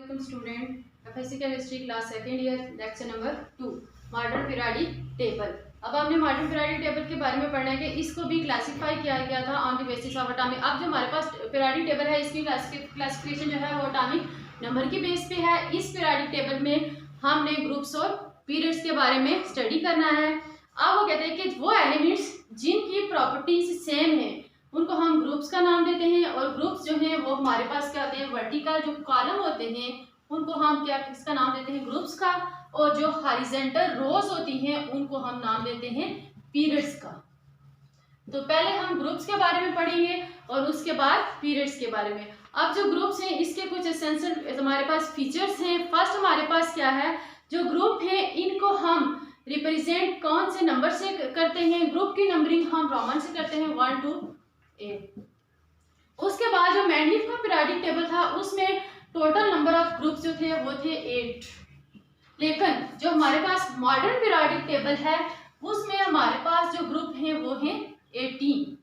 Welcome student FSc chemistry class second year lecture number 2 modern periodic table. अब आपने modern periodic table के बारे में पढ़ना है कि इसको भी क्लासिफाई किया गया था on the basis of atomic. अब जो हमारे पास पीरियोडिक टेबल है इसकी क्लासिफिकेशन जो है वो एटॉमिक नंबर की बेस पे है। इस पीरियोडिक टेबल में हमने ग्रुप्स और पीरियड्स के बारे में स्टडी करना है। अब वो कहते हैं कि वो एलिमेंट्स जिनकी प्रॉपर्टीज सेम है उनको हम ग्रुप्स का नाम देते हैं, और ग्रुप्स जो हैं वो हमारे पास क्या होते हैं, वर्टिकल जो कॉलम होते हैं उनको हम क्या किसका नाम देते हैं, ग्रुप्स का, और जो हॉरिजॉन्टल रोज होती हैं उनको हम नाम देते हैं पीरियड्स का। तो पहले हम ग्रुप्स के बारे में पढ़ेंगे और उसके बाद पीरियड्स के बारे में। अब जो ग्रुप्स हैं इसके कुछ एसेंशियल हमारे पास फीचर्स हैं। फर्स्ट हमारे पास क्या है, जो ग्रुप है इनको हम रिप्रेजेंट कौन से नंबर से करते हैं, ग्रुप की नंबरिंग हम रोमन से करते हैं 1 to 8। उसके बाद जो मेंडलीफ का पीरियोडिक टेबल था उसमें टोटल नंबर ऑफ ग्रुप्स जो थे वो थे 8। लेकिन जो हमारे पास मॉडर्न पीरियोडिक टेबल है उसमें हमारे पास जो ग्रुप हैं वो हैं 18।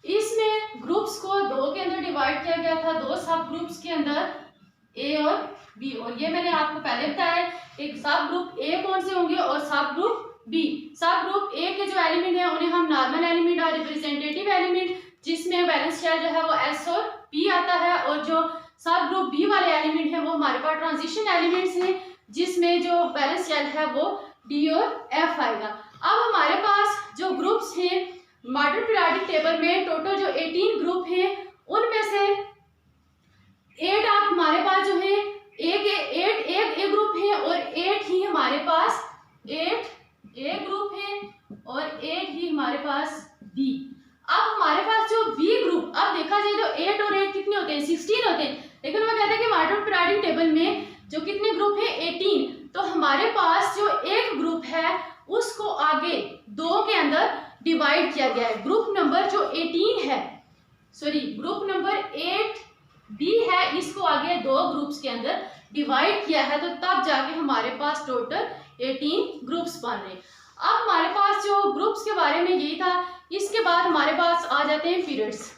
इसमें ग्रुप्स को दो के अंदर डिवाइड किया गया था, दो सब ग्रुप्स के अंदर ए और बी। और ये मैंने आपको पहले बताया एक सब ग्रुप ए कौन से होंगे और सब ग्रुप बी। सब ग्रुप ए के जो एलिमेंट है उन्हें हम नॉर्मल एलिमेंट और रिप्रेजेंटेटिव एलिमेंट, जिसमें बैलेंस शेल जो है वो एस और पी आता है, और जो सब ग्रुप बी वाले एलिमेंट है वो हमारे पास ट्रांजिशन एलिमेंट्स हैं जिसमें जो बैलेंस शेल है वो डी और एफ आएगा। अब हमारे पास जो ग्रुप्स हैं मॉडर्न पीरियोडिक टेबल में टोटल जो 18 ग्रुप हैं उनमें से 8 आप हमारे पास जो है एक ग्रुप है और 8 ही हमारे पास 8 ए ग्रुप है और 8 ही हमारे पास बी। अब हमारे पास जो बी ग्रुप, अब देखा जाए तो 8 और 8 कितने होते हैं, 16 होते हैं। लेकिन वो कहते हैं कि मॉडर्न पीरियोडिक टेबल में जो कितने ग्रुप है 18। तो हमारे पास जो एक ग्रुप है उसको आगे 2 के अंदर डिवाइड किया गया है। ग्रुप नंबर जो 18 है, सॉरी ग्रुप नंबर 8 बी है, इसको आगे 2 ग्रुप्स के अंदर डिवाइड किया है, तो तब जाके हमारे पास टोटल 18 ग्रुप्स बन रहे। अब हमारे पास जो ग्रुप्स के बारे में यही था। इसके बाद हमारे पास आ जाते हैं पीरियड्स।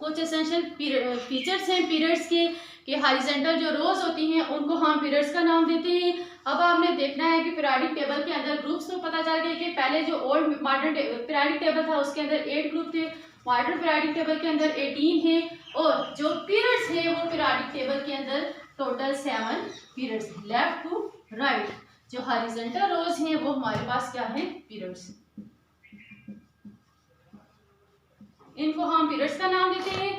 कुछ एसेंशियल फीचर्स हैं पीरियड्स के कि हॉरिजॉन्टल जो रोज होती हैं उनको हम पीरियड्स का नाम देते हैं। अब आपने देखना है कि पीरियोडिक टेबल के अंदर ग्रुप्स तो पता चल गया कि पहले जो ओल्ड मॉडर्न पीरियोडिक टेबल था उसके अंदर 8 ग्रुप थे, मॉडर्न पीरियोडिक टेबल के अंदर 18 है, और जो पीरियड्स है वो पीरियोडिक टेबल के अंदर total 7 periods, left to right. जो हॉरिजॉन्टल रोज हैं वो हमारे पास क्या है, पीरियड्स। इनको हम पीरियड्स का नाम देते हैं।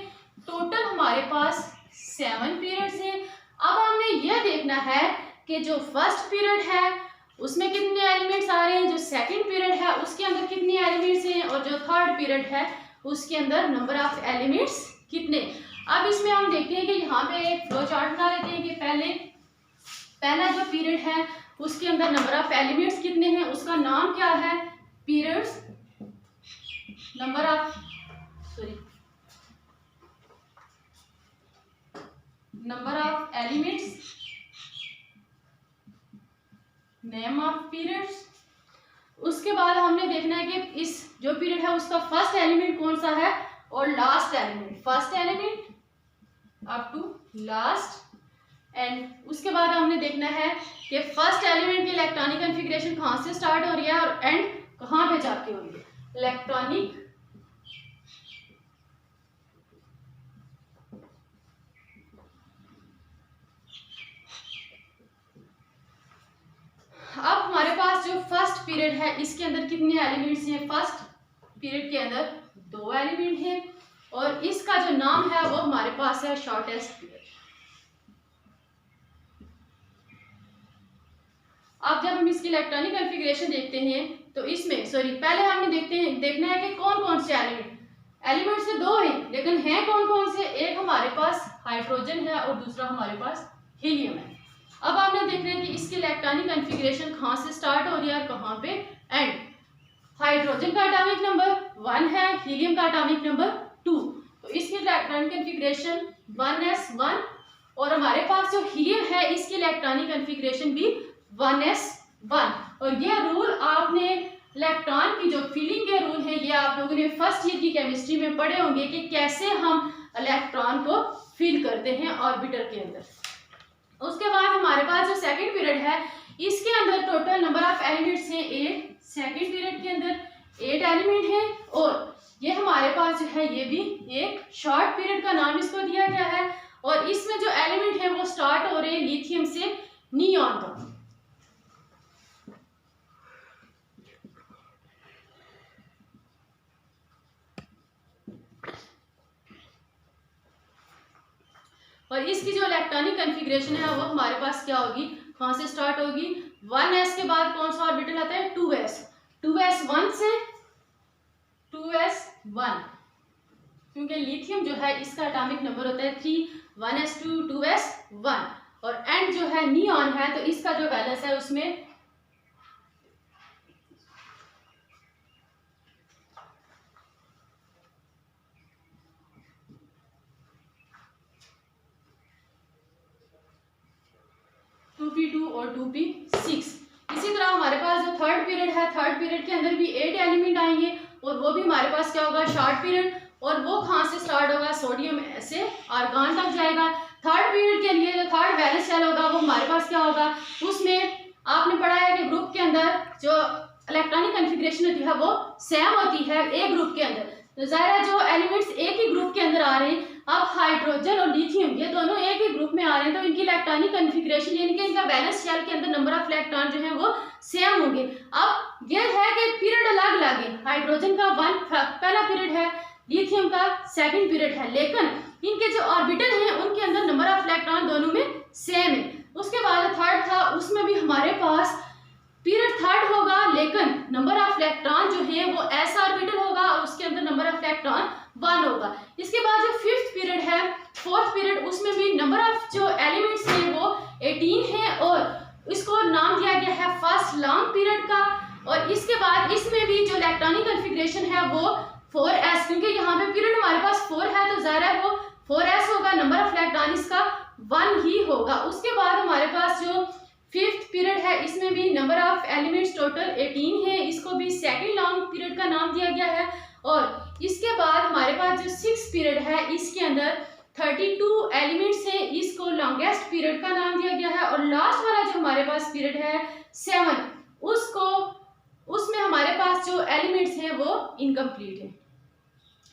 टोटल हमारे पास 7 पीरियड्स हैं। अब हमने यह देखना है कि जो फर्स्ट पीरियड है उसमें कितने एलिमेंट्स आ रहे हैं, जो सेकंड पीरियड है उसके अंदर कितने एलिमेंट्स हैं, और जो थर्ड पीरियड है उसके अंदर नंबर ऑफ एलिमेंट्स कितने। अब इसमें हम देखते हैं कि यहाँ पे एक फ्लो चार्ट बना लेते हैं कि पहला जो पीरियड है उसके अंदर नंबर ऑफ एलिमेंट्स कितने हैं, उसका नाम क्या है, periods number of elements, name of periods. उसके बाद हमने देखना है कि इस जो पीरियड है उसका फर्स्ट एलिमेंट कौन सा है और last element, first element up to last. And उसके बाद हमने देखना है कि फर्स्ट एलिमेंट की इलेक्ट्रॉनिक कॉन्फ़िगरेशन कहाँ से स्टार्ट हो रही है और एंड कहाँ पे जाके हो रही है। इलेक्ट्रॉनिक अब हमारे पास जो फर्स्ट पीरियड है इसके अंदर कितने एलिमेंट्स हैं, फर्स्ट पीरियड के अंदर 2 एलिमेंट हैं, और इसका जो नाम है वो हमारे पास है शॉर्टेस्ट पीरियड। अब जब हम इसकी इलेक्ट्रॉनिक कॉन्फ़िगरेशन देखते हैं तो इसमें पहले हमने देखना है कि कौन कौन से एलिमेंट्स से 2 हैं, लेकिन हैं कौन कौन से, एक हमारे पास हाइड्रोजन है और दूसरा हमारे पास हीलियम है। अब आपने देखना है कि इसकी इलेक्ट्रॉनिक कॉन्फ़िगरेशन कहाँ से स्टार्ट हो रही है और कहाँ पे एंड। हाइड्रोजन का एटॉमिक नंबर 1 है, हीलियम का एटॉमिक नंबर 2, तो इसकी इलेक्ट्रॉनिक कॉन्फ़िगरेशन 1s1, और हमारे पास जो हीलियम है इसकी इलेक्ट्रॉनिक कॉन्फ़िगरेशन भी 1s1। और ये रूल आपने इलेक्ट्रॉन की जो फिलिंग के रूल है ये आप लोगों ने फर्स्ट ईयर की केमिस्ट्री में पढ़े होंगे कि कैसे हम इलेक्ट्रॉन को फिल करते हैं ऑर्बिटर के अंदर। उसके बाद हमारे पास जो सेकंड पीरियड है इसके अंदर टोटल नंबर ऑफ एलिमेंट्स हैं 8। सेकंड पीरियड के अंदर 8 एलिमेंट हैं और ये हमारे पास जो है ये भी एक शॉर्ट पीरियड का नाम इसको दिया गया है और इसमें जो एलिमेंट है वो स्टार्ट हो रहे हैं लिथियम से नियॉन तक। और इसकी जो इलेक्ट्रॉनिक कॉन्फ़िगरेशन है वो हमारे पास क्या होगी, कहाँ से स्टार्ट होगी, 1s के बाद कौन सा ऑर्बिटल आता है 2s, 2s1 से 2s1, क्योंकि लिथियम जो है इसका एटॉमिक नंबर होता है 3, 1s2 2s1 और एंड जो है नियॉन है तो इसका जो वैलेंस है उसमें और 2p6। इसी तरह हमारे पास जो थर्ड पीरियड है, थर्ड पीरियड के अंदर भी 8 एलिमेंट आएंगे और वो भी हमारे पास क्या होगा शॉर्ट पीरियड और वो कहाँ से स्टार्ट होगा, सोडियम से आर्गन तक जाएगा। थर्ड पीरियड के लिए जो थर्ड वैलेंस शेल होगा वो हमारे पास क्या होगा, उसमें आपने पढ़ा है कि ग्रुप के अंदर जो इलेक्ट्रॉनिक कॉन्फ़िगरेशन होती है वो सेम होती है एक ग्रुप के अंदर। तो ज़ाहिर है जो एलिमेंट्स एक ही ग्रुप के अंदर आ रहे हैं, अब हाइड्रोजन और लिथियम ये दोनों एक ही ग्रुप में आ रहे हैं तो इनकी इलेक्ट्रॉनिक कॉन्फ़िगरेशन यानी कि इनका वैलेंस शेल के अंदर नंबर ऑफ इलेक्ट्रॉन जो है वो सेम होंगे। अब ये है कि पीरियड अलग अलग है, हाइड्रोजन का पहला पीरियड है, लिथियम का सेकंड पीरियड है, लेकिन इनके जो ऑर्बिटल हैं उनके अंदर नंबर ऑफ इलेक्ट्रॉन दोनों में सेम है। उसके बाद थर्ड था उसमें भी हमारे पास पीरियड थर्ड होगा लेकिन नंबर ऑफ इलेक्ट्रॉन जो है वो s ऑर्बिटल होगा और उसके अंदर नंबर ऑफ इलेक्ट्रॉन 1 होगा। इसके बाद जो फिफ्थ पीरियड है, फोर्थ पीरियड, उसमें भी नंबर ऑफ जो एलिमेंट्स हैं वो 18 है और इसको नाम दिया गया है फर्स्ट लॉन्ग पीरियड का। और इसके बाद इसमें भी जो इलेक्ट्रॉनिक कॉन्फ़िगरेशन है वो 4s, क्योंकि यहाँ पे पीरियड हमारे पास 4 है तो ज़ाहिर है वो 4s होगा, नंबर ऑफ इलेक्ट्रॉन इसका 1 ही होगा। उसके बाद हमारे पास जो फिफ्थ पीरियड है इसमें भी नंबर ऑफ एलिमेंट्स टोटल 18 है, इसको भी सेकंड लॉन्ग पीरियड का नाम दिया गया है। और इसके बाद हमारे पास जो सिक्स पीरियड है इसके अंदर 32 एलिमेंट्स हैं, इसको लॉन्गेस्ट पीरियड का नाम दिया गया है। और लास्ट वाला जो हमारे पास पीरियड है 7, उसमें हमारे पास जो एलिमेंट्स हैं वो इनकम्प्लीट है,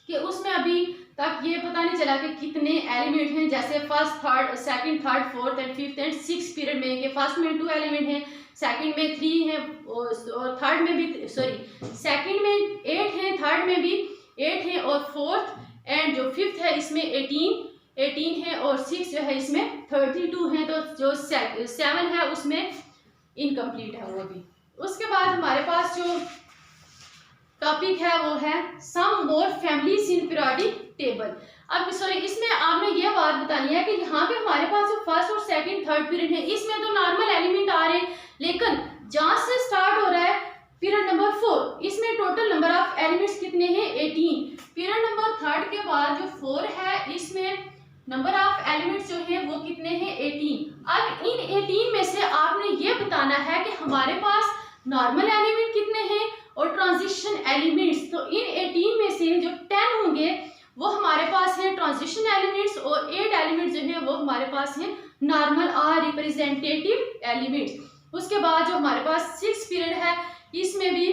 कि उसमें अभी तक ये पता नहीं चला कि कितने एलिमेंट हैं, जैसे first third second third fourth and fifth and six period में कि फर्स्ट में 2 एलिमेंट हैं, सेकंड में 3 हैं और थर्ड में भी सेकंड में 8 हैं, थर्ड में भी 8 हैं और फोर्थ एंड जो फिफ्थ है इसमें 18 है और 6 जो है इसमें 32 हैं, तो जो 7 है उसमें इनकम्प्लीट है वो भी। उसके बाद हमारे पास जो टॉपिक है वो है सम मोर फैमिलीज इन पीरियोडिक टेबल। अब इसमें आपने ये बात बतानी है कि यहाँ पे हमारे पास जो फर्स्ट और सेकंड थर्ड पीरियड है इसमें तो नॉर्मल एलिमेंट आ रहे हैं, लेकिन जहाँ से स्टार्ट हो रहा है पीरियड नंबर 4 इसमें टोटल नंबर ऑफ एलिमेंट्स कितने हैं 18। पीरियड नंबर थर्ड के बाद जो 4 है इसमें नंबर ऑफ एलिमेंट्स जो है वो कितने हैं 18। अब इन 18 में से आपने ये बताना है कि हमारे पास नॉर्मल एलिमेंट कितने हैं और ट्रांजिशन एलिमेंट्स। तो इन 18 में से जो 10 होंगे वो हमारे पास है ट्रांजिशन एलिमेंट्स और 8 एलिमेंट्स जो है वो हमारे पास हैं नॉर्मल और रिप्रेजेंटेटिव एलिमेंट्स। उसके बाद जो हमारे पास 6 पीरियड है इसमें भी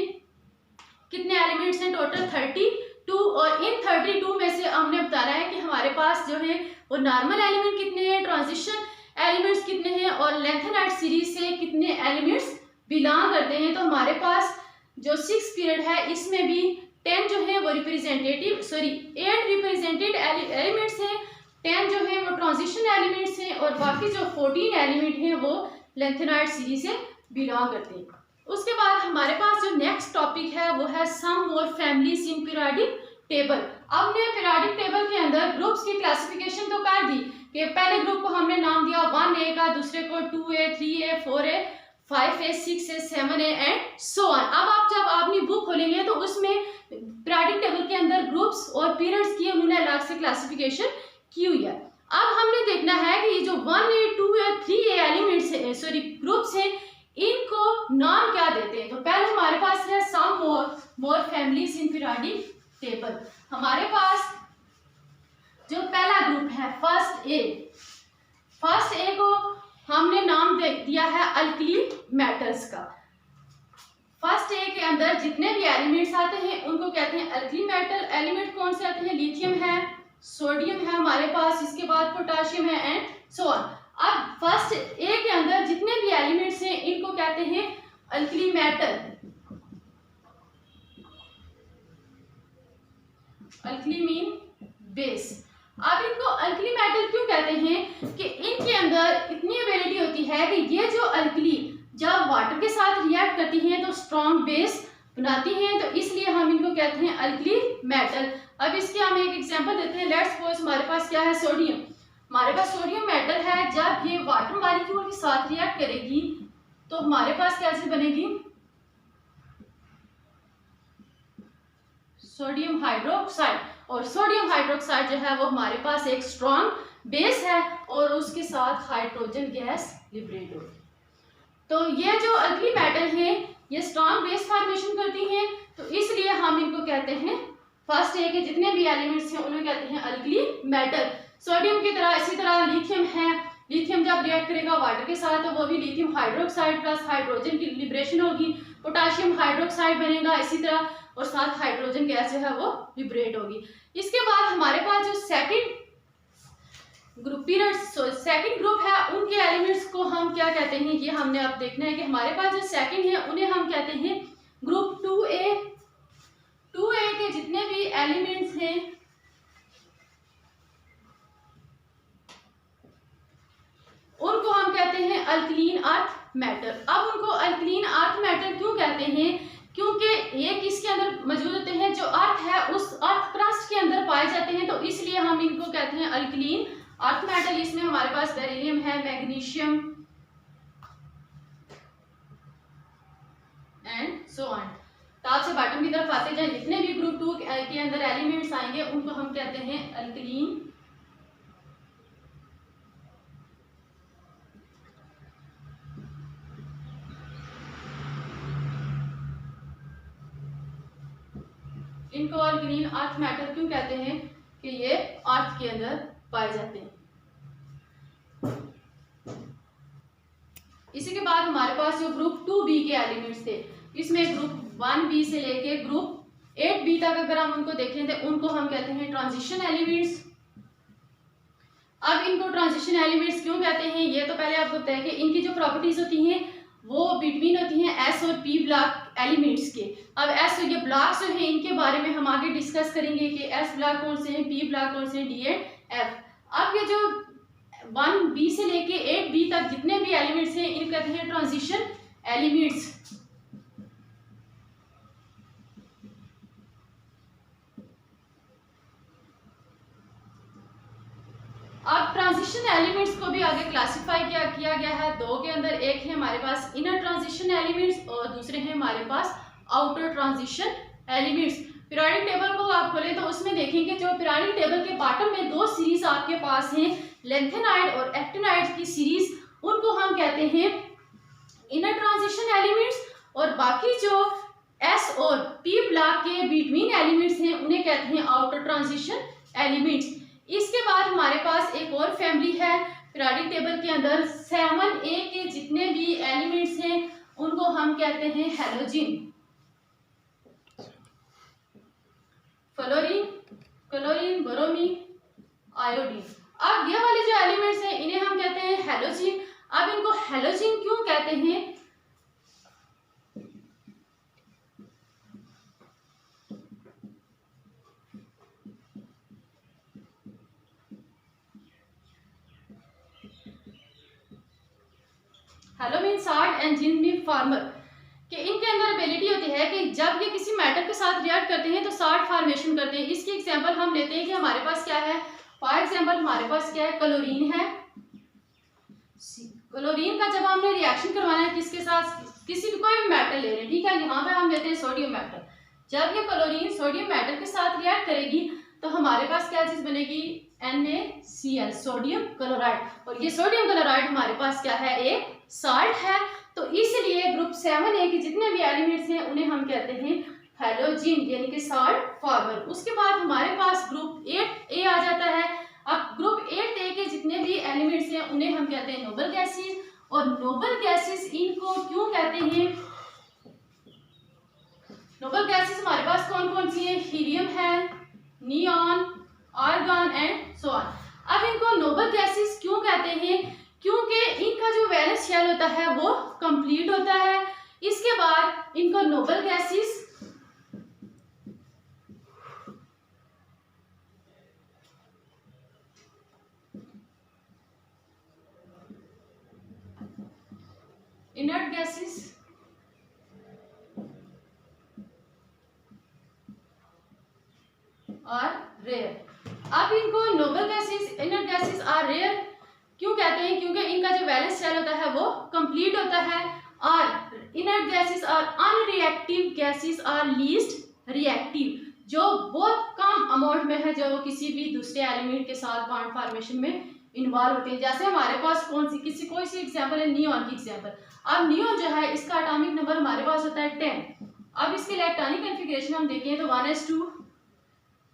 कितने एलिमेंट्स हैं टोटल 32 और इन 32 में से हमने बताना है कि हमारे पास जो है वो नॉर्मल एलिमेंट कितने हैं, ट्रांजिशन एलिमेंट्स कितने हैं और लेंथेनाइट सीरीज से कितने एलिमेंट्स बिलोंग करते हैं। तो हमारे पास जो 6 पीरियड है इसमें भी 10 जो है वो8 रिप्रेजेंटेड एलिमेंट्स हैं, 10 जो है वो ट्रांजिशन एलिमेंट्स हैं और बाकी जो 14 एलिमेंट हैं वो लेंथेनाइट सीरीज से बिलोंग करते हैं। उसके बाद हमारे पास जो नेक्स्ट टॉपिक है वो है सम मोर फैमिलीज इन पीरियोडिक टेबल। अब हमने पीरियोडिक टेबल के अंदर ग्रुप्स की क्लासिफिकेशन तो कर दी कि पहले ग्रुप को हमने नाम दिया 1A का, दूसरे को 2A, 3A, 4A, 5A, 6A, 7A and so on. अब आप जब अपनी बुक खोलेंगे तो उसमें पीरियोडिक टेबल के अंदर ग्रुप्स और पीरियड्स की उन्होंने अलग से क्लासिफिकेशन की हुई है। अब हमने देखना है कि ये जो 1A, 2A, 3A एलिमेंट्स हैं ग्रुप्स हैं इनको नाम क्या देते हैं। तो पहले हमारे पास है सम मोर फैमिलीज इन पीरियोडिक टेबल। हमारे पास जो फर्स्ट ए को हमने नाम दिया है अल्कली मेटल्स का। फर्स्ट ए के अंदर जितने भी एलिमेंट्स आते हैं उनको कहते हैं अल्कली मेटल। एलिमेंट कौन से आते हैं? लिथियम है, सोडियम है हमारे पास, इसके बाद पोटाशियम है एंड सो ऑन। अब फर्स्ट ए के अंदर जितने भी एलिमेंट्स हैं इनको कहते हैं alkali metal. Alkali mean base. अब इनको अल्कली मेटल क्यों कहते हैं? कि इनके अंदर इतनी एबिलिटी होती है कि ये जो अल्कली जब वाटर के साथ रिएक्ट करती हैं तो स्ट्रॉन्ग बेस बनाती हैं, तो इसलिए हम इनको कहते हैं अल्कली मेटल। अब इसके हम एक एग्जांपल देते हैं। लेट्स सपोज हमारे पास क्या है? सोडियम। हमारे पास सोडियम मेटल है, जब ये वाटर मॉलिक्यूल के साथ रिएक्ट करेगी तो हमारे पास क्या चीज बनेगी? Sodium hydroxide. और सोडियम हाइड्रोक्साइड जो है वो हमारे पास एक स्ट्रॉन्ग बेस है और उसके साथ हाइड्रोजन गैस लिबरेट होगी। तो ये जो अल्कली मेटल है ये स्ट्रॉन्ग बेस फॉर्मेशन करती हैं, तो इसलिए हम इनको कहते हैं, फर्स्ट ए के जितने भी एलिमेंट्स हैं उन्हें कहते हैं अल्कली मेटल। सोडियम की तरह इसी तरह लिथियम है। लिथियम जब रिएक्ट करेगा वाटर के साथ तो वो भी लिथियम हाइड्रोक्साइड प्लस हाइड्रोजन की लिबरेशन होगी। पोटाशियम हाइड्रोक्साइड बनेगा इसी तरह, और साथ हाइड्रोजन गैस जो है वो लिबरेट होगी। इसके बाद हमारे पास जो सेकंड ग्रुप है उनके एलिमेंट्स को हम क्या कहते हैं, ये हमने अब देखना है कि हमारे पास जो सेकंड है उन्हें हम कहते हैं ग्रुप 2A। 2A के जितने भी एलिमेंट्स हैं उनको हम कहते हैं अल्कलीन अर्थ मेटल। अब उनको अल्कलीन अर्थ मेटल क्यों कहते हैं? क्योंकि ये किसके अंदर मौजूद होते हैं? जो अर्थ है उस अर्थ क्रस्ट के अंदर पाए जाते हैं, तो इसलिए हम इनको कहते हैं अल्कलीन अर्थ मेटल। इसमें हमारे पास बेरिलियम है, magnesium and so on. Top से बॉटम की तरफ आते जाए, जितने भी ग्रुप 2 के अंदर एलिमेंट्स आएंगे उनको हम कहते हैं अल्कलीन इनको अल्कलीन अर्थ मेटल क्यों कहते हैं? कि ये अर्थ के अंदर पाए जाते हैं। इसी के बाद हमारे पास जो ग्रुप 2B के एलिमेंट्स थे, इसमें ग्रुप 1B से लेके ग्रुप 8B तक अगर हम उनको देखें तो उनको हम कहते हैं ट्रांजिशन एलिमेंट्स। अब इनको ट्रांजिशन एलिमेंट्स क्यों कहते हैं ये तो पहले आपको बताया कि इनकी जो प्रॉपर्टीज होती हैं वो बिटवीन होती हैं S और P ब्लॉक एलिमेंट्स के। अब S ये ब्लॉक्स जो हैं इनके बारे में हम आगे डिस्कस करेंगे कि S ब्लॉक कौन से हैं, P ब्लॉक कौन से हैं, D एंड F। अब ये जो 1B से लेके 8B तक जितने भी एलिमेंट्स हैं इनको कहते हैं ट्रांजिशन एलिमेंट्स। अब ट्रांजिशन एलिमेंट्स को भी आगे क्लासिफाई किया गया है दो के अंदर। एक है हमारे पास इनर ट्रांजिशन एलिमेंट्स और दूसरे हैं हमारे पास outer transition elements. Periodic table को आप खोलें तो उसमें देखेंगे जो पीरियोडिक टेबल के बॉटम में दो सीरीज आपके पास हैं, लेंथेनाइड और एक्टिनाइड की सीरीज, उनको हम कहते हैं इनर ट्रांजिशन एलिमेंट्स, और बाकी जो S और P ब्लॉक के बिटवीन एलिमेंट्स हैं उन्हें कहते हैं आउटर ट्रांजिशन एलिमेंट्स। इसके बाद हमारे पास एक और फैमिली है पीरियोडिक टेबल के अंदर 7A के जितने भी एलिमेंट्स हैं उनको हम कहते हैं halogen, fluorine, chlorine, bromine, iodine. अब ये वाले जो एलिमेंट्स हैं इन्हें हम कहते हैं हैलोजन। अब इनको हैलोजन क्यों कहते हैं? Halo mean salt and gen mean former, कि इनके अंदर एबिलिटी होती है कि जब ये किसी मेटल के साथ रिएक्ट करते हैं तो साल्ट फॉर्मेशन करते हैं। इसकी एग्जांपल हम लेते हैं कि हमारे पास क्या है, फॉर एग्जांपल हमारे पास क्या है, क्लोरीन है। क्लोरीन का जब हमने रिएक्शन करवाना है किसके साथ, किसी भी कोई भी मेटल ले रहे हैं, ठीक है, यहाँ पे हम लेते हैं सोडियम मेटल। जब ये क्लोरीन सोडियम मेटल के साथ रिएक्ट करेगी तो हमारे पास क्या चीज बनेगी, NaCl, सोडियम क्लोराइड। और ये सोडियम क्लोराइड हमारे पास क्या है, एक साल्ट है। तो इसलिए ग्रुप 7A के जितने भी एलिमेंट्स हैं उन्हें हम कहते हैं हैलोजन, यानी कि साल्ट फार्मर। उसके बाद हमारे पास ग्रुप 8A आ जाता है। अब ग्रुप 8A के हैं उन्हें हम कहते हैं नोबल गैसेस। और नोबल गैसेस इनको क्यों कहते हैं? नोबल गैसेस हमारे पास कौन कौन सी है? हीलियम है, neon, argon and so on. अब इनको नोबल गैसेस क्यों कहते हैं? क्योंकि इनका जो वैलेंस शेल होता है वो कंप्लीट होता है। इसके बाद इनको नोबल गैसेस इनर्ट गैसेस और रेयर। अब इनको noble gases, inert gases or rare क्यों कहते हैं? क्योंकि इनका जो वैलेंस शेल होता है वो कंप्लीट होता है। और inert gases or unreactive gases or least reactive, जो बहुत कम अमाउंट में है, जो किसी भी दूसरे एलिमेंट के साथ बॉन्ड फॉर्मेशन में इन्वॉल्व होते हैं। जैसे हमारे पास कोई सी एग्जांपल है, नियॉन की एग्जांपल। अब नियॉन जो है इसका एटॉमिक नंबर हमारे पास होता है 10। अब इसके इलेक्ट्रॉनिक कॉन्फ़िगरेशन हम देखें तो 1s2,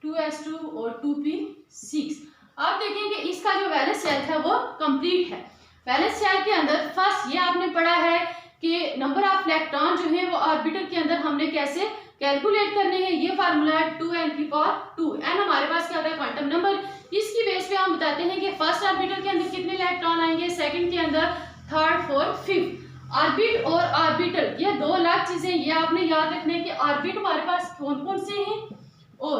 2s2 और 2p6। अब देखें कि इसका जो वैलेंस शेल है वो कंप्लीट है। वैलेंस शेल के अंदर फर्स्ट ये आपने पढ़ा है कि नंबर ऑफ इलेक्ट्रॉन जो है वो ऑर्बिटल के अंदर हमने कैसे कैलकुलेट करने हैं। ये फार्मूला है 2n⁴ n हमारे पास क्या होता है? Quantum number. इसकी बेस पे हम बताते हैं कि फर्स्ट ऑर्बिटल के अंदर कितने इलेक्ट्रॉन आएंगे, सेकंड के अंदर, थर्ड, फोर्थ, फिफ्थ। ऑर्बिट और ऑर्बिटल ये दो अलग चीजें, ये आपने याद रखना है कि ऑर्बिट हमारे पास कौन कौन से हैं और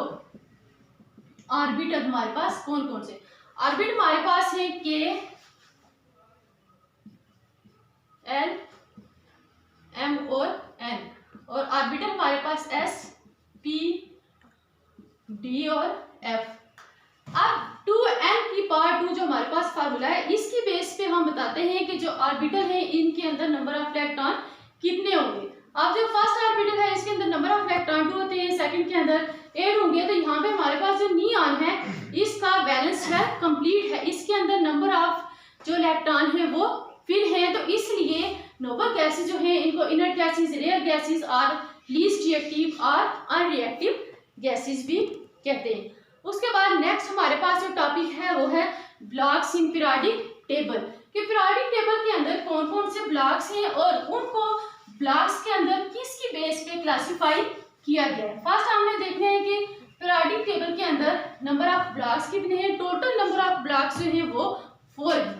ऑर्बिटल हमारे पास कौन कौन से। ऑर्बिट हमारे पास है के, एल, एम और एन। और ऑर्बिटल हमारे पास एस, पी, डी और एफ। अब 2n⁴ जो हमारे पास फार्मूला है, इसकी बेस पे हम बताते हैं कि जो ऑर्बिटल है इनके अंदर नंबर ऑफ इलेक्ट्रॉन कितने होंगे। अब जो फर्स्ट ऑर्बिटल है इसके अंदर नंबर ऑफ इलेक्ट्रॉन 2 होते हैं, सेकंड के अंदर 8 होंगे। तो यहाँ पे हमारे पास जो नियॉन है इसका वैलेंस शेल कंप्लीट है, इसके अंदर नंबर ऑफ जो इलेक्ट्रॉन है वो फिल है। तो इसलिए नोबल गैसेस जो है इनको इनर्ट गैसेस, रेयर गैसेस और लीस्ट रिएक्टिव और अनरिएक्टिव गैसेस भी कहते हैं। उसके बाद नेक्स्ट हमारे पास जो टॉपिक है वो है ब्लॉक्स इन पीरियोडिक टेबल। कि पीरियोडिक टेबल के अंदर कौन कौन से ब्लॉक्स हैं और उनको ब्लॉक्स के अंदर किसकी बेस पे क्लासिफाई किया गया है। फर्स्ट हमने देखना है कि पीरियोडिक टेबल के अंदर नंबर ऑफ ब्लॉक्स कितने हैं। टोटल नंबर ऑफ ब्लॉक्स जो है वो 4 है।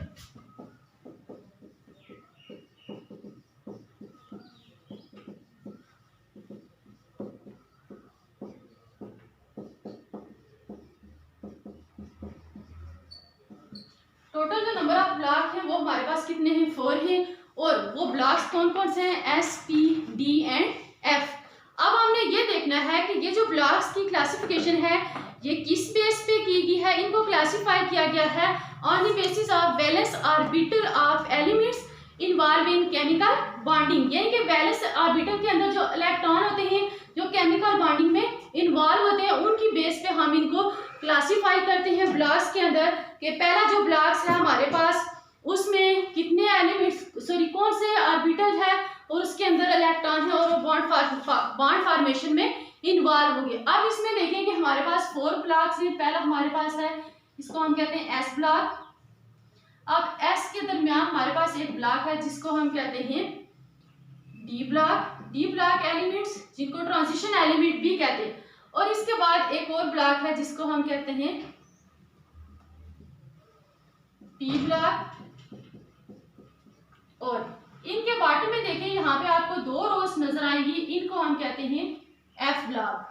टोटल जो नंबर ऑफ ब्लॉक है वो हमारे पास कितने हैं? 4 हैं। और वो ब्लॉक्स कौन कौन से हैं? S, P, D and F. अब हमने ये देखना है कि ये जो ब्लॉक्स की क्लासिफिकेशन है ये किस बेस पे की गई है। इनको क्लासिफाई किया गया है on the basis of valence orbital of elements involve in chemical bonding. यानी कि वैलेंस ऑर्बिटल के अंदर जो इलेक्ट्रॉन होते हैं जो केमिकल बॉन्डिंग में इन्वॉल्व होते हैं उनकी बेस पे हम इनको क्लासिफाई करते हैं ब्लॉक्स के अंदर। कि पहला जो ब्लॉक्स है हमारे पास उसमें कितने एलिमेंट्स, कौन से ऑर्बिटल है और उसके अंदर इलेक्ट्रॉन है और वो बॉन्ड फॉर्मेशन में इन्वॉल्व हो गए। अब इसमें देखें कि हमारे पास 4 ब्लॉक्स हैं। पहला हमारे पास है, इसको हम कहते हैं एस ब्लॉक। अब एस के दरमियान हमारे पास एक ब्लॉक है जिसको हम कहते हैं D block. D block elements जिनको ट्रांजिशन एलिमेंट भी कहते हैं। और इसके बाद एक और ब्लॉक है जिसको हम कहते हैं पी ब्लॉक। और इनके बॉटम में देखें यहाँ पे आपको 2 रोज नजर आएंगी, इनको हम कहते हैं F block.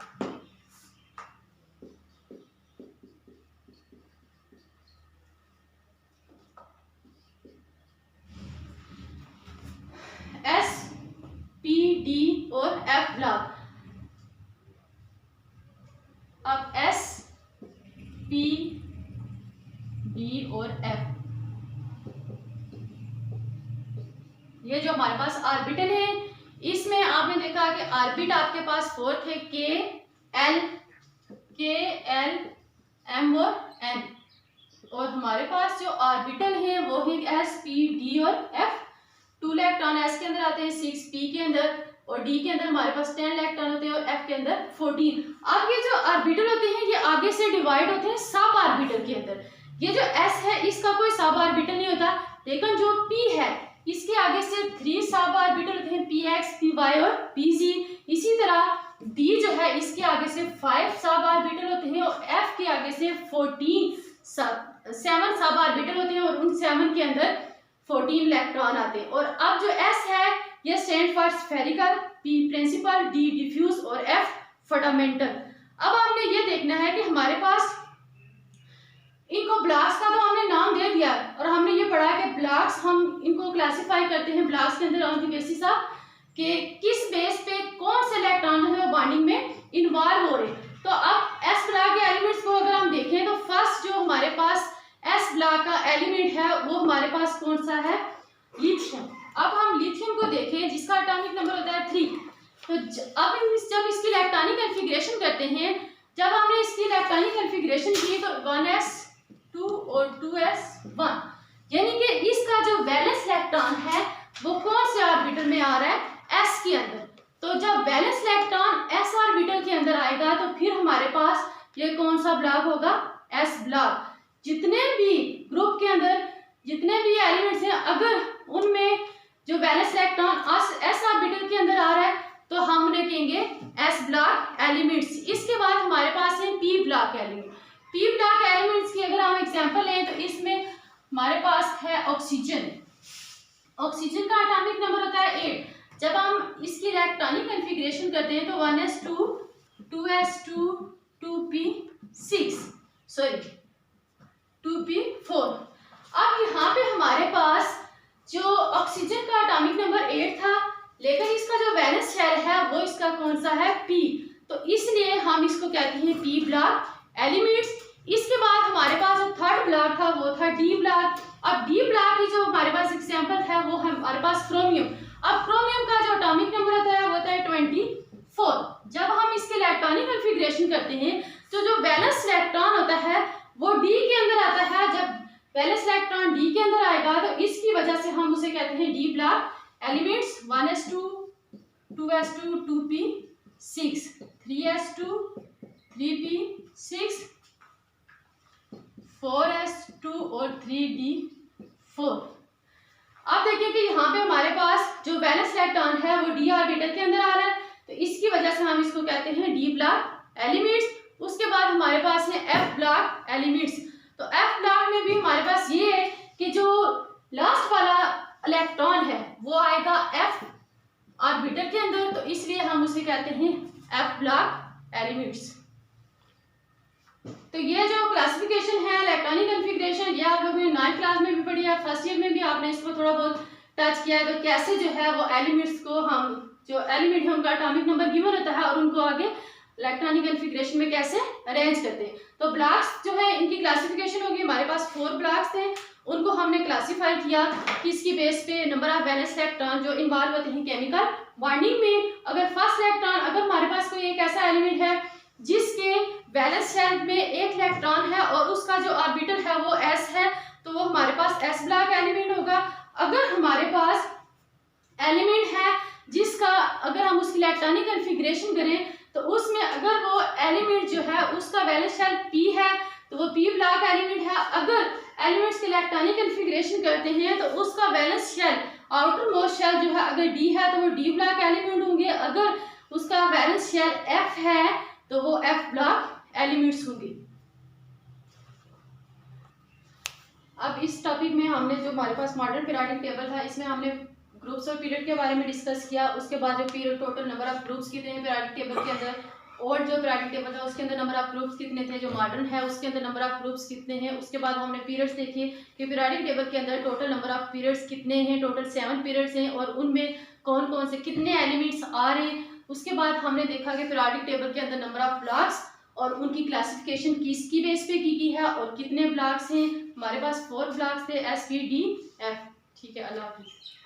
S, P, D और एफ ब्लॉक। अब एस, पी, डी और एफ, ये जो हमारे पास ऑर्बिटल है इसमें आपने देखा कि ऑर्बिट आपके पास 4 थे, के एल एम और एन। और हमारे पास जो ऑर्बिटल है वो है एस, पी, डी और एफ। 2 इलेक्ट्रॉन एस के अंदर आते हैं, 6 पी के अंदर और डी के अंदर हमारे पास 10 इलेक्ट्रॉन होते हैं और एफ के अंदर 14। अब ये जो ऑर्बिटल होते हैं ये आगे से डिवाइड होते हैं सब ऑर्बिटल के अंदर। ये जो एस है इसका कोई सब ऑर्बिटल नहीं होता, लेकिन जो p है इसके आगे से 3 सब ऑर्बिटल होते हैं, px, py और pz। इसी तरह d जो है इसके आगे से 5 सब ऑर्बिटल होते हैं और f के आगे से 7 सब ऑर्बिटल होते हैं और उन 7 के अंदर 14 इलेक्ट्रॉन आते हैं। और अब जो s है ये stand for spherical, p principal, d diffuse और f फंडामेंटल। अब हमने ये देखना है कि हमारे पास इनको ब्लॉक्स का तो हमने नाम दे दिया और हमने ये पढ़ा कि ब्लॉक्स हम इनको क्लासिफाई करते हैं ब्लॉक्स के अंदर ऑन द बेसिस ऑफ कि किस बेस पे कौन से इलेक्ट्रॉन है वो बॉन्डिंग में इन्वॉल्व हो रहे हैं। तो अब एस ब्लॉक के एलिमेंट्स को अगर हम देखें तो फर्स्ट जो हमारे पास एस ब्लॉक का एलिमेंट है वो हमारे पास कौन सा है, लिथियम। अब हम लिथियम को देखें जिसका एटॉमिक नंबर होता है 3। तो अब जब इसकी इलेक्ट्रॉनिक कॉन्फ़िगरेशन करते हैं, जब हमने इसकी इलेक्ट्रॉनिक कॉन्फ़िगरेशन की तो 1s2 और 2s1, यानी कि इसका जो वैलेंस इलेक्ट्रॉन है वो कौन से ऑर्बिटल में आ रहा है, s के अंदर। तो जब वैलेंस इलेक्ट्रॉन s ऑर्बिटल के अंदर आएगा तो फिर हमारे पास ये कौन सा ब्लॉक होगा, s ब्लॉक। जितने भी ग्रुप के अंदर जितने भी एलिमेंट्स हैं अगर उनमें जो वैलेंस इलेक्ट्रॉन s ऑर्बिटल के अंदर आ रहा है तो हम उन्हें कहेंगे s ब्लॉक एलिमेंट्स। इसके बाद हमारे पास है p block element. p block elements की अगर हम एग्जांपल लें तो इसमें हमारे पास है ऑक्सीजन। ऑक्सीजन का एटॉमिक नंबर होता है 8। जब हम इसकी इलेक्ट्रॉनिक कॉन्फ़िगरेशन करते हैं तो 1s2 2s2 2p6 sorry 2p4। अब यहाँ पे हमारे पास जो ऑक्सीजन का एटॉमिक नंबर 8 था लेकिन इसका जो वैलेंस शेल है वो इसका कौन सा है, p। तो इसलिए हम इसको कहते हैं p ब्लॉक एलिमेंट्स। इसके बाद हमारे पास जो थर्ड ब्लॉक था वो था d ब्लॉक। अब d ब्लॉक की जो हमारे पास एग्जांपल है वो हमारे पास क्रोमियम। अब क्रोमियम का जो एटॉमिक नंबर होता है वो होता है 24। जब हम इसके इलेक्ट्रॉनिक कॉन्फ़िगरेशन करते हैं तो जो वैलेंस इलेक्ट्रॉन होता है वो d के अंदर आता है। जब वैलेंस इलेक्ट्रॉन d के अंदर आएगा तो इसकी वजह से हम उसे कहते हैं d block elements. 1s2 2s2 2p6 3s2 3p6 4s2 और 3d4। अब देखिए कि यहाँ पे हमारे पास जो वैलेंस इलेक्ट्रॉन है वो d ऑर्बिटल के अंदर आ रहा है तो इसकी वजह से हम इसको कहते हैं d ब्लॉक एलिमेंट्स। उसके बाद हमारे पास है f ब्लॉक एलिमेंट्स। तो f ब्लॉक में भी हमारे पास ये है कि जो लास्ट वाला इलेक्ट्रॉन है वो आएगा f ऑर्बिटल के अंदर तो इसलिए हम उसे कहते हैं f ब्लॉक एलिमेंट्स। तो ये जो क्लासिफिकेशन है इलेक्ट्रॉनिक कॉन्फ़िगरेशन ये आप लोगों ने 9th क्लास में भी पढ़ी है, फर्स्ट ईयर में भी आपने इसको थोड़ा बहुत टच किया है। तो कैसे जो है वो एलिमेंट्स को हम जो एलिमेंट है उनका एटॉमिक नंबर गिवन होता है और उनको आगे इलेक्ट्रॉनिक कॉन्फ़िगरेशन में कैसे अरेंज करते हैं। तो ब्लॉक्स जो है इनकी क्लासिफिकेशन होगी। हमारे पास 4 ब्लॉक्स थे, उनको हमने क्लासीफाई किया किसकी बेस पे, नंबर ऑफ वैलेंस इलेक्ट्रॉन जो इन्वॉल्व होते हैं केमिकल बॉन्डिंग में। अगर फर्स्ट इलेक्ट्रॉन अगर हमारे पास कोई एक ऐसा एलिमेंट है जिसके वैलेंस शेल में एक इलेक्ट्रॉन है और उसका जो ऑर्बिटल है वो s है तो वो हमारे पास s ब्लॉक एलिमेंट होगा। अगर हमारे पास एलिमेंट है जिसका अगर हम उसकी इलेक्ट्रॉनिक कॉन्फ़िगरेशन करें तो उसमें अगर वो एलिमेंट जो है उसका वैलेंस शेल p है तो वो p ब्लॉक एलिमेंट है। अगर एलिमेंट्स की इलेक्ट्रॉनिक कॉन्फ़िगरेशन करते हैं तो उसका valence shell outer most shell जो है अगर d है तो वो d ब्लॉक एलिमेंट होंगे। अगर उसका वैलेंस शेल f है तो वो f ब्लॉक एलिमेंट्स होंगे। अब इस टॉपिक में हमने जो हमारे पास मॉडर्न पीरियोडिक टेबल था इसमें हमने ग्रुप्स और पीरियड के बारे में डिस्कस किया। उसके बाद जो period total number of groups कितने हैं पीरियोडिक टेबल के अंदर, और जो पीरियोडिक टेबल था उसके अंदर नंबर ऑफ ग्रुप्स कितने थे, जो मॉडर्न है उसके अंदर नंबर ऑफ ग्रुप्स कितने हैं। उसके बाद हमने पीरियड्स देखे कि पीरियोडिक टेबल के अंदर टोटल नंबर ऑफ पीरियड्स कितने हैं, टोटल 7 पीरियड्स हैं और उनमें कौन कौन से कितने एलिमेंट्स आ रहे हैं। उसके बाद हमने देखा कि पीरियोडिक टेबल के अंदर नंबर ऑफ ब्लॉक्स और उनकी क्लासिफिकेशन किसकी बेस पे की है और कितने ब्लॉक्स हैं। हमारे पास 4 ब्लॉक्स थे S P D F। ठीक है, अल्लाह हाफिज़।